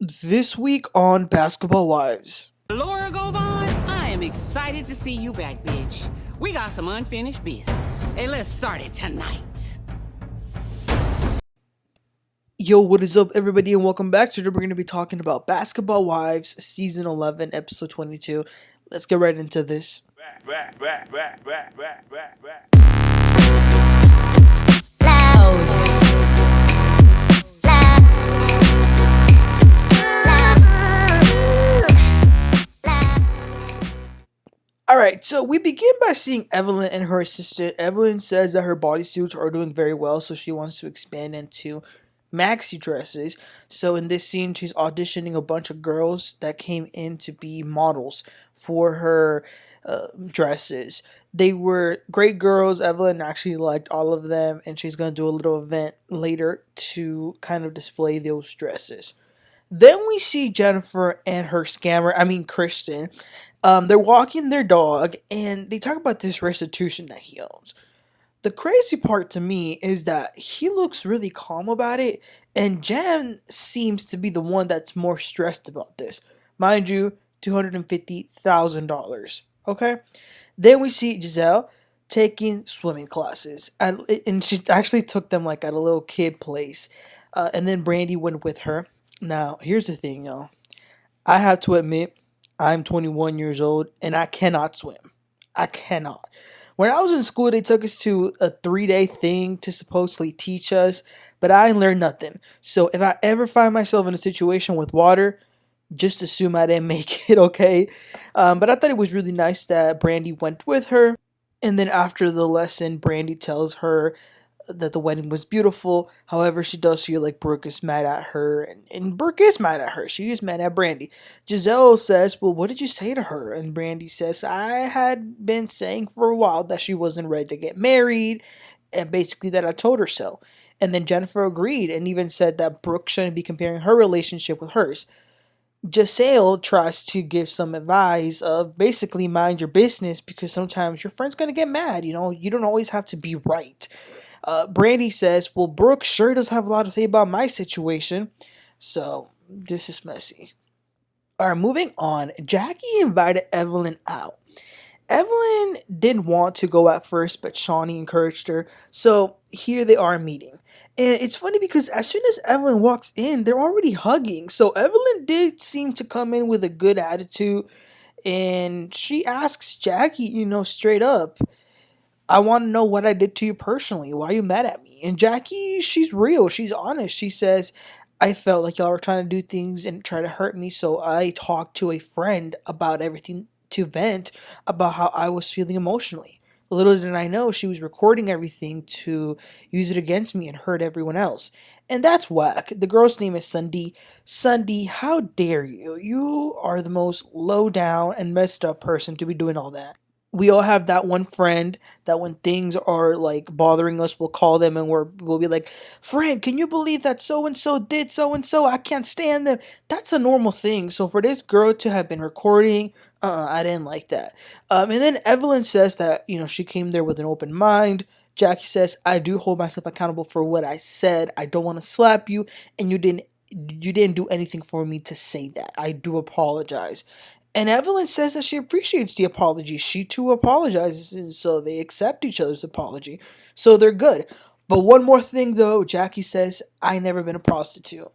This week on Basketball Wives. Laura Govan, I am excited to see you back, bitch. We got some unfinished business. Hey, let's start it tonight. Yo, what is up, everybody, and welcome back. Today we're going to be talking about Basketball Wives, Season 11, Episode 22. Let's get right into this. Alright, so we begin by seeing Evelyn and her assistant. Evelyn says that her bodysuits are doing very well, so she wants to expand into maxi dresses. So in this scene, she's auditioning a bunch of girls that came in to be models for her dresses. They were great girls. Evelyn actually liked all of them, and she's going to do a little event later to kind of display those dresses. Then we see Jennifer and her Kristen. They're walking their dog, and they talk about this restitution that he owns. The crazy part to me is that he looks really calm about it, and Jen seems to be the one that's more stressed about this. Mind you, $250,000. Okay? Then we see Jac'Eil taking swimming classes, and she actually took them like at a little kid place. And then Brandy went with her. Now, here's the thing, y'all. I have to admit, I'm 21 years old, and I cannot swim. I cannot. When I was in school, they took us to a 3-day thing to supposedly teach us, but I learned nothing. So if I ever find myself in a situation with water, just assume I didn't make it, okay? But I thought it was really nice that Brandy went with her. And then after the lesson, Brandy tells her that the wedding was beautiful. However, she does feel like Brooke is mad at her, and Brooke is mad at her. She is mad at Brandy. Jac'Eil says, well, what did you say to her? And Brandy says, I had been saying for a while that she wasn't ready to get married, and basically that I told her so. And then Jennifer agreed and even said that Brooke shouldn't be comparing her relationship with hers. Jac'Eil tries to give some advice of basically mind your business, because sometimes your friend's going to get mad. You know, you don't always have to be right. Brandy says, well, Brooke sure does have a lot to say about my situation. So, this is messy. Alright, moving on. Jackie invited Evelyn out. Evelyn didn't want to go at first, but Shaunie encouraged her. So, here they are meeting. And it's funny because as soon as Evelyn walks in, they're already hugging. So, Evelyn did seem to come in with a good attitude. And she asks Jackie, straight up, I want to know what I did to you personally. Why are you mad at me? And Jackie, she's real. She's honest. She says, I felt like y'all were trying to do things and try to hurt me. So I talked to a friend about everything to vent about how I was feeling emotionally. Little did I know she was recording everything to use it against me and hurt everyone else. And that's whack. The girl's name is Sunday. Sunday, how dare you? You are the most low down and messed up person to be doing all that. We all have that one friend that when things are like bothering us, we'll call them and we'll be like, friend, can you believe that so and so did so and so? I can't stand them. That's a normal thing. So for this girl to have been recording, I didn't like that. And then Evelyn says that she came there with an open mind. Jackie says, I do hold myself accountable for what I said. I don't want to slap you, and you didn't do anything for me to say that. I do apologize. And Evelyn says that she appreciates the apology. She too apologizes, and so they accept each other's apology. So they're good. But one more thing though, Jackie says, I never been a prostitute.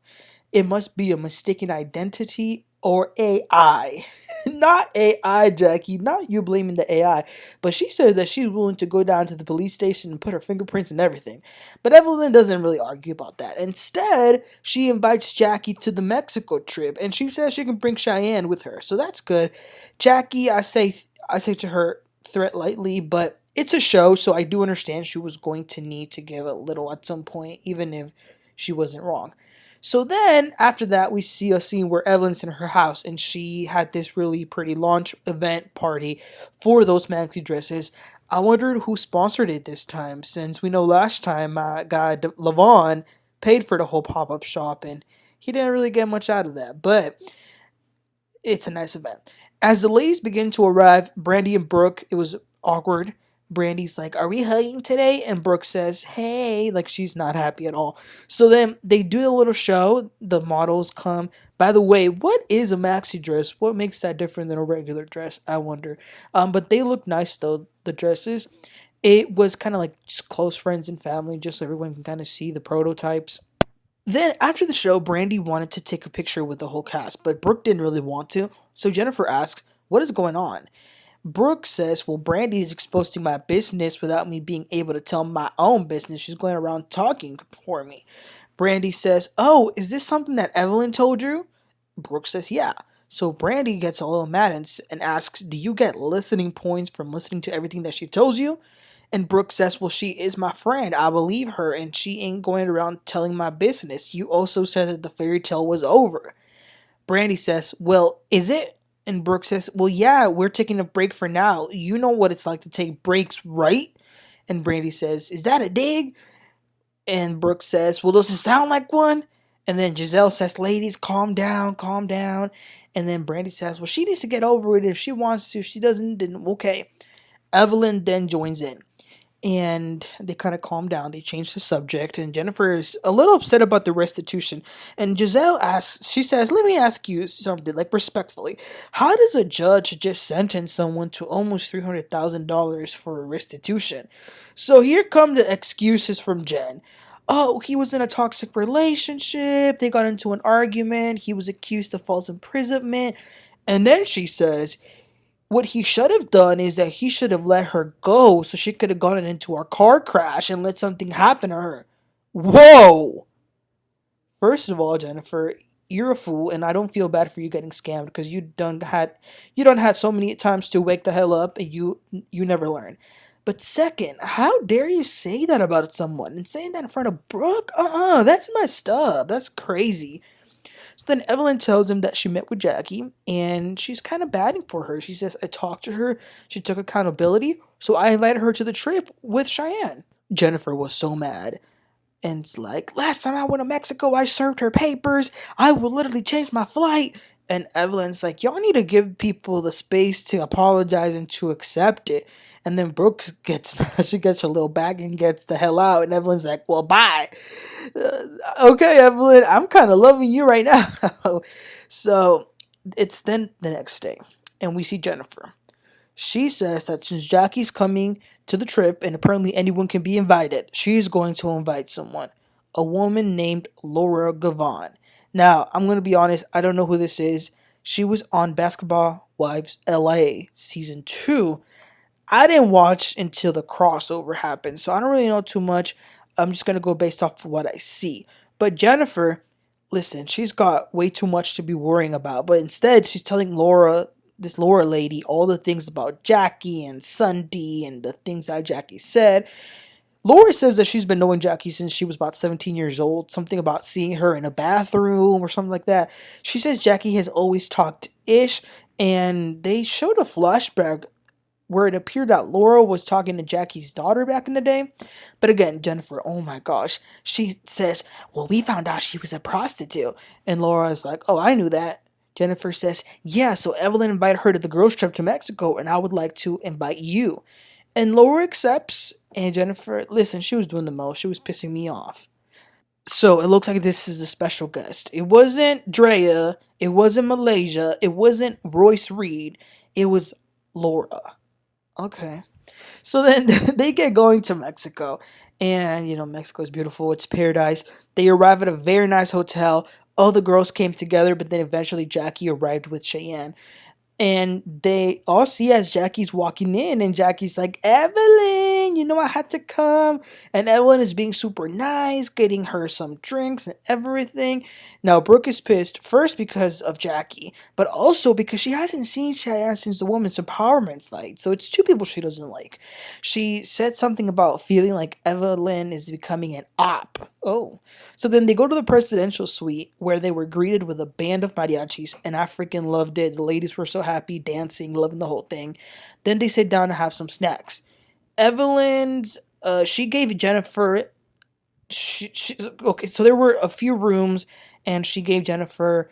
It must be a mistaken identity or AI. Not AI, Jackie. Not you blaming the AI. But she said that she's willing to go down to the police station and put her fingerprints and everything. But Evelyn doesn't really argue about that. Instead, she invites Jackie to the Mexico trip, and she says she can bring Cheyenne with her. So that's good. Jackie, I say to her, threat lightly, but it's a show, so I do understand she was going to need to give a little at some point, even if she wasn't wrong. So then, after that, we see a scene where Evelyn's in her house, and she had this really pretty launch event party for those maxi dresses. I wondered who sponsored it this time, since we know last time guy Levon paid for the whole pop-up shop, and he didn't really get much out of that, but it's a nice event. As the ladies begin to arrive, Brandy and Brooke, it was awkward. Brandy's like, "Are we hugging today?" And Brooke says, "Hey," like she's not happy at all. So then they do a little show. The models come. By the way, what is a maxi dress? What makes that different than a regular dress? I wonder. But they look nice though. The dresses. It was kind of like just close friends and family, just so everyone can kind of see the prototypes. Then after the show, Brandy wanted to take a picture with the whole cast, but Brooke didn't really want to. So Jennifer asks, "What is going on?" Brooke says, "Well, Brandy is exposing my business without me being able to tell my own business. She's going around talking for me." Brandy says, "Oh, is this something that Evelyn told you?" Brooke says, "Yeah." So Brandy gets a little mad and asks, "Do you get listening points from listening to everything that she tells you?" And Brooke says, "Well, she is my friend. I believe her, and she ain't going around telling my business. You also said that the fairy tale was over." Brandy says, "Well, is it?" And Brooke says, "Well, yeah, we're taking a break for now. You know what it's like to take breaks, right?" And Brandy says, "Is that a dig?" And Brooke says, "Well, does it sound like one?" And then Jac'Eil says, "Ladies, calm down, calm down." And then Brandy says, "Well, she needs to get over it if she wants to. If she doesn't, then okay." Evelyn then joins in and they kind of calm down. They change the subject, and Jennifer is a little upset about the restitution. And Jac'Eil asks, she says, "Let me ask you something, like respectfully. How does a judge just sentence someone to almost $300,000 for restitution?" So here come the excuses from Jen. "Oh, he was in a toxic relationship. They got into an argument. He was accused of false imprisonment." And then she says, "What he should have done is that he should have let her go so she could have gotten into a car crash and let something happen to her." Whoa! First of all, Jennifer, you're a fool, and I don't feel bad for you getting scammed because you done had so many times to wake the hell up and you never learn. But second, how dare you say that about someone and saying that in front of Brooke? That's messed up. That's crazy. So then Evelyn tells him that she met with Jackie and she's kind of batting for her. She says, "I talked to her, she took accountability, so I invited her to the trip with Cheyenne." Jennifer was so mad. And it's like, "Last time I went to Mexico, I served her papers. I would literally change my flight." And Evelyn's like, "Y'all need to give people the space to apologize and to accept it." And then Brooke gets she gets her little bag and gets the hell out. And Evelyn's like, "Well, bye." Okay, Evelyn, I'm kind of loving you right now. So it's then the next day, and we see Jennifer. She says that since Jackie's coming to the trip and apparently anyone can be invited, she's going to invite someone. A woman named Laura Govan. Now, I'm going to be honest, I don't know who this is. She was on Basketball Wives LA season 2. I didn't watch until the crossover happened, so I don't really know too much. I'm just going to go based off of what I see. But Jennifer, listen, she's got way too much to be worrying about. But instead, she's telling this Laura lady, all the things about Jackie and Sunday and the things that Jackie said. Laura says that she's been knowing Jackie since she was about 17 years old. Something about seeing her in a bathroom or something like that. She says Jackie has always talked ish. And they showed a flashback where it appeared that Laura was talking to Jackie's daughter back in the day. But again, Jennifer, oh my gosh, she says, "Well, we found out she was a prostitute." And Laura's like, "Oh, I knew that." Jennifer says, "Yeah, so Evelyn invited her to the girls' trip to Mexico, and I would like to invite you." And Laura accepts, and Jennifer, listen, she was doing the most. She was pissing me off. So it looks like this is a special guest. It wasn't Drea, it wasn't Malaysia, it wasn't Royce Reed, it was Laura. Okay. So then they get going to Mexico. And, Mexico is beautiful. It's paradise. They arrive at a very nice hotel. All the girls came together, but then eventually Jackie arrived with Cheyenne. And they all see as Jackie's walking in, and Jackie's like, "Evelyn, I had to come." And Evelyn is being super nice, getting her some drinks and everything. Now, Brooke is pissed, first because of Jackie, but also because she hasn't seen Cheyenne since the women's empowerment fight. So it's two people she doesn't like. She said something about feeling like Evelyn is becoming an op. Oh. So then they go to the presidential suite where they were greeted with a band of mariachis, and I freaking loved it. The ladies were so happy, dancing, loving the whole thing. Then they sit down to have some snacks. Evelyn's, she gave Jennifer, okay, so there were a few rooms, and she gave Jennifer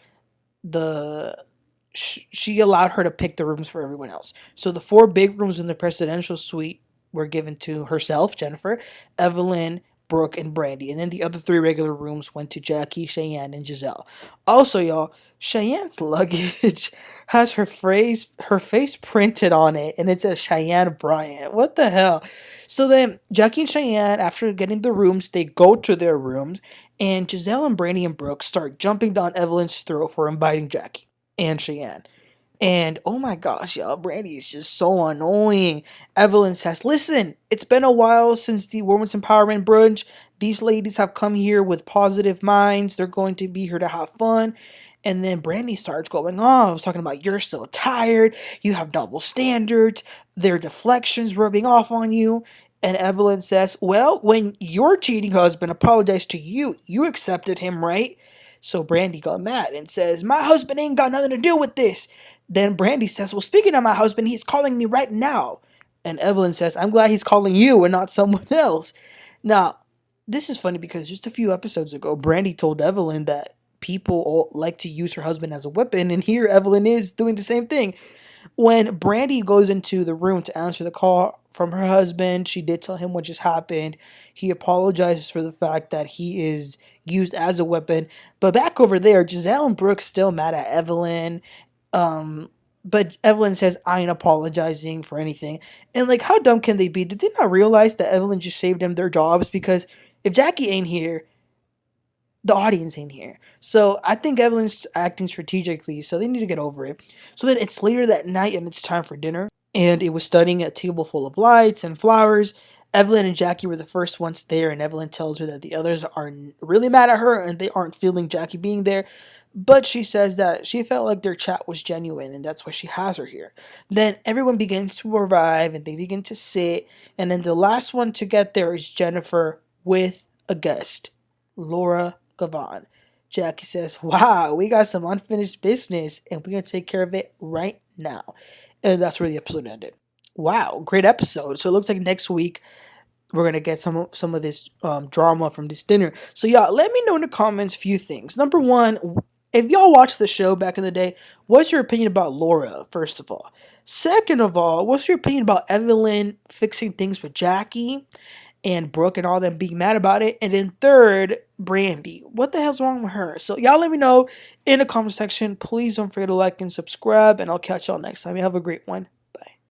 she allowed her to pick the rooms for everyone else. So the 4 big rooms in the presidential suite were given to herself, Jennifer, Evelyn, Brooke, and Brandy. And then the other 3 regular rooms went to Jackie, Cheyenne, and Jac'Eil. Also, y'all, Cheyenne's luggage has her face printed on it, and it says Cheyenne Bryant. What the hell? So then Jackie and Cheyenne, after getting the rooms, they go to their rooms, and Jac'Eil and Brandy and Brooke start jumping down Evelyn's throat for inviting Jackie and Cheyenne. And oh my gosh, y'all, Brandy is just so annoying. Evelyn says, listen, it's been a while since the Women's Empowerment Brunch. These ladies have come here with positive minds. They're going to be here to have fun. And then Brandy starts going off, talking about you're so tired, you have double standards, their deflections rubbing off on you. And Evelyn says, well, when your cheating husband apologized to you, you accepted him, right? So Brandy got mad and says, my husband ain't got nothing to do with this. Then Brandy says, well, speaking of my husband, he's calling me right now. And Evelyn says, I'm glad he's calling you and not someone else. Now, this is funny because just a few episodes ago, Brandy told Evelyn that people all like to use her husband as a weapon, and here Evelyn is doing the same thing. When Brandy goes into the room to answer the call from her husband, she did tell him what just happened. He apologizes for the fact that he is used as a weapon. But back over there, Jac'Eil and Brooke still mad at Evelyn. But Evelyn says, I ain't apologizing for anything. And like, how dumb can they be? Did they not realize that Evelyn just saved them their jobs? Because if Jackie ain't here, the audience ain't here. So I think Evelyn's acting strategically, so they need to get over it. So then it's later that night and it's time for dinner. And it was studying a table full of lights and flowers. Evelyn and Jackie were the first ones there, and Evelyn tells her that the others are really mad at her and they aren't feeling Jackie being there. But she says that she felt like their chat was genuine and that's why she has her here. Then everyone begins to arrive and they begin to sit. And then the last one to get there is Jennifer with a guest, Laura Govan. Jackie says, wow, we got some unfinished business and we're going to take care of it right now. And that's where the episode ended. Wow, great episode. So it looks like next week we're going to get some of this drama from this dinner. So y'all, let me know in the comments a few things. Number one, if y'all watched the show back in the day, what's your opinion about Laura, first of all? Second of all, what's your opinion about Evelyn fixing things with Jackie and Brooke and all them being mad about it? And then third, Brandy. What the hell's wrong with her? So y'all let me know in the comment section. Please don't forget to like and subscribe, and I'll catch y'all next time. You have a great one.